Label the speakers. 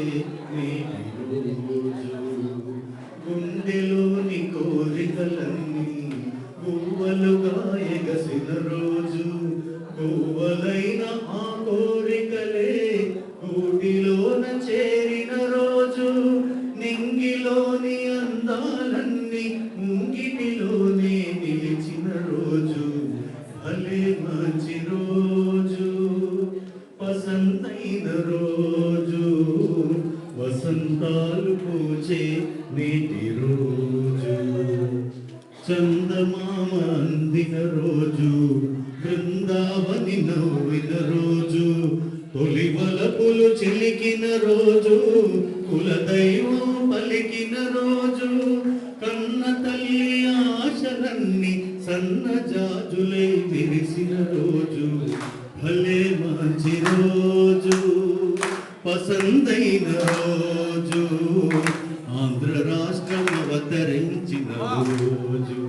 Speaker 1: నేటి రోజు. గుండెలోని కోరికలన్నీ గువ్వలుగా ఎగసిన రోజు. గువ్వలైన ఆ కోరికలే గూటిలోన చేరిన రోజు. నింగిలోని అందాలన్నీ ముంగిటిలోనే నిలిచిన రోజు. భలే మంచి రోజు, పసందైన రోజు, వసంతాలు పూచే నేటి రోజు. చందమామ అందిన రోజు, బృందావని నవ్విన రోజు. తొలి వలపులు చిలికిన రోజు, కులదైవం పలికిన రోజు. కన్న తల్లి ఆశలన్నీ సన్నజాజులై విరిసిన రోజు. భలే మంచి రోజు, పసందైన రోజు, ఆంధ్ర రాష్ట్రం అవతరించిన రోజు.